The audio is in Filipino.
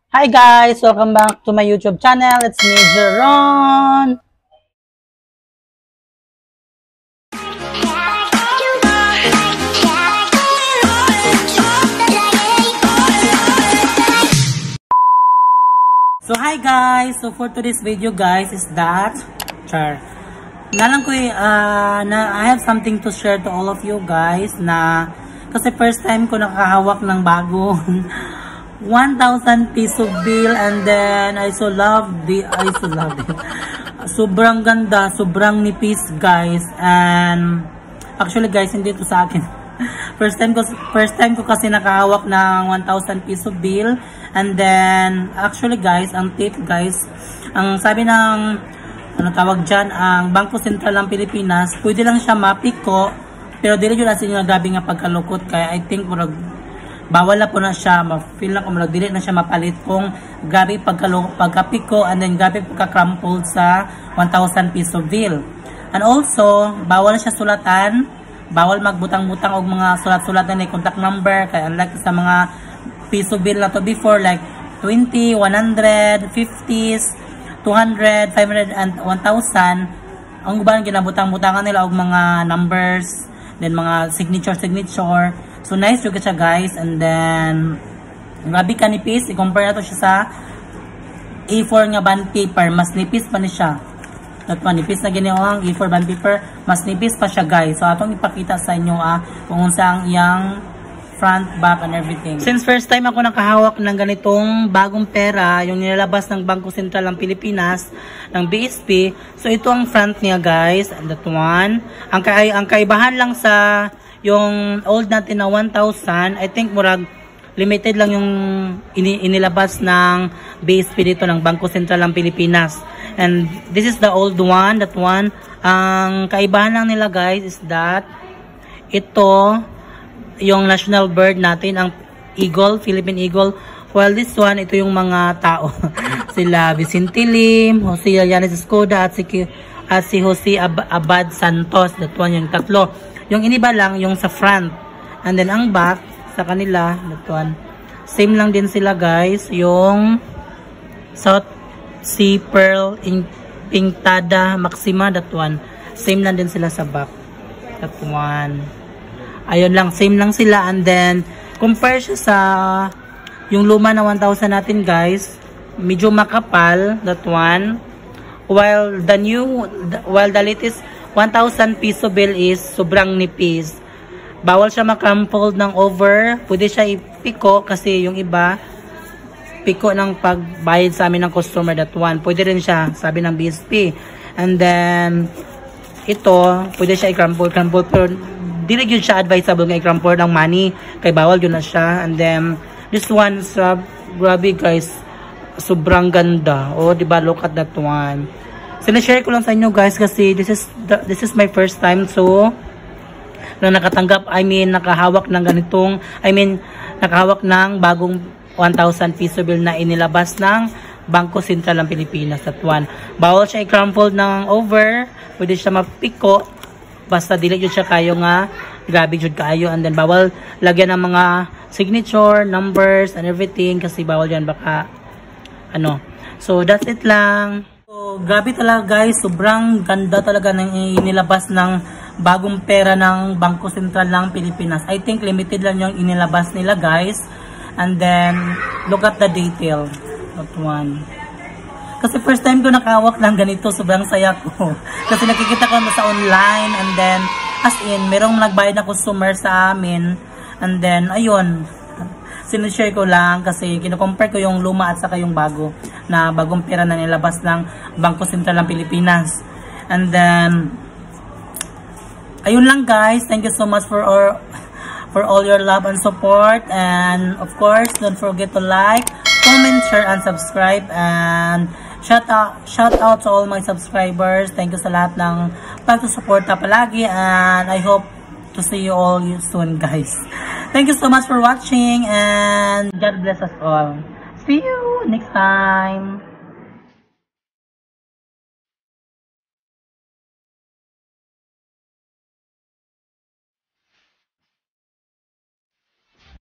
Hi guys! Welcome back to my YouTube channel. It's me, Jeron. So hi guys! So for today's video guys is that nalang ko I have something to share to all of you guys na kasi first time ko nakahawak ng bagong 1,000 piso bill, and then I so love it. Sobrang ganda, sobrang nipis guys, and actually guys hindi to sa akin. First time ko kasi nakahawak ng 1,000 piso bill, and then actually guys, ang tip guys, ang sabi ng ano tawag dyan, ang Bangko Sentral ng Pilipinas, pwede lang siya mapiko, pero dili yun asin yung gabi nga pagkalukot, kaya I think bawal na po na siya, ma-feel na kung dili na siya mapalit kung gabi pagkapiko, and then gabi pagka-crumpled sa 1,000 piso bill. And also, bawal na siya sulatan, bawal magbutang-butang og mga sulat-sulatan na contact number, kaya unlike sa mga piso bill na to before, like 20, 100, 50s, 200, 500, and 1,000, ang guban ginabutang-butangan nila og mga numbers, then mga signature. So nice juga siya guys, and then grabe ka nipis, i-compare nato siya sa A4 nga bond paper, mas nipis pa ni siya. That one, nipis na giniwang A4 bond paper, mas nipis pa siya guys. So atong ipakita sa inyo kung unsa ang iyang front, back, and everything. Since first time ako nakahawak ng ganitong bagong pera, yung nilalabas ng Bangko Sentral ng Pilipinas, ng BSP, so ito ang front niya guys, and that one. Ang kaibahan lang sa yung old natin na 1,000, I think murag limited lang yung inilabas ng BSP dito ng Bangko Sentral ng Pilipinas. And this is the old one, that one. Ang kaibahan lang nila guys is that ito yung national bird natin, ang eagle, Philippine eagle. While this one, ito yung mga tao. Sila Vicente Lim, Jose Yanes Escoda, at si Jose Abad Santos. That one, yung tatlo. Yung iniba lang, yung sa front. And then, ang back, sa kanila, that one. Same lang din sila, guys. Yung South Sea Pearl Pintada Maxima, that one. Same lang din sila sa back. That one. Ayun lang, same lang sila. And then, compare siya sa yung luma na 1,000 natin, guys. Medyo makapal, that one. While the latest 1,000 piso bill is sobrang nipis. Bawal siya makrumpled ng over. Pwede siya ipiko kasi yung iba piko ng pagbayad sa amin ng customer, that one. Pwede rin siya, sabi ng BSP. And then ito, pwede siya i-crumple pero dili yun siya advisable nga i-crumple ng money kay bawal yun na siya. And then this one, grabe guys, sobrang ganda. Oh, diba? Look at that one. Sinashare ko lang sa inyo guys kasi this is my first time, so na nakatanggap, nakahawak ng ganitong, nakahawak ng bagong 1,000 piso bill na inilabas ng Bangko Sentral ng Pilipinas, at one. Bawal siya i-crumpled ng over, pwede siya mapiko, basta dili yun siya kayo nga, grabe yun kayo, and then bawal lagyan ng mga signature, numbers, and everything, kasi bawal yan baka, So that's it lang. So, grabe talaga guys, sobrang ganda talaga ng inilabas ng bagong pera ng Bangko Sentral ng Pilipinas. I think limited lang yung inilabas nila guys. And then, look at the detail. That one. Kasi first time ko nakahawak ng ganito, sobrang saya ko. Kasi nakikita ko na sa online, and then, as in, merong nagbayad na customer sa amin. And then, ayun. Sinishare ko lang kasi kino-compare ko yung luma at saka yung bagong pera na nilabas ng Bangko Sentral ng Pilipinas. And then ayun lang guys, thank you so much for all your love and support, and of course don't forget to like, comment, share, and subscribe. And shout out to all my subscribers. Thank you sa lahat ng pagsusuporta palagi, and I hope to see you all soon guys. Thank you so much for watching, and God bless us all. See you next time.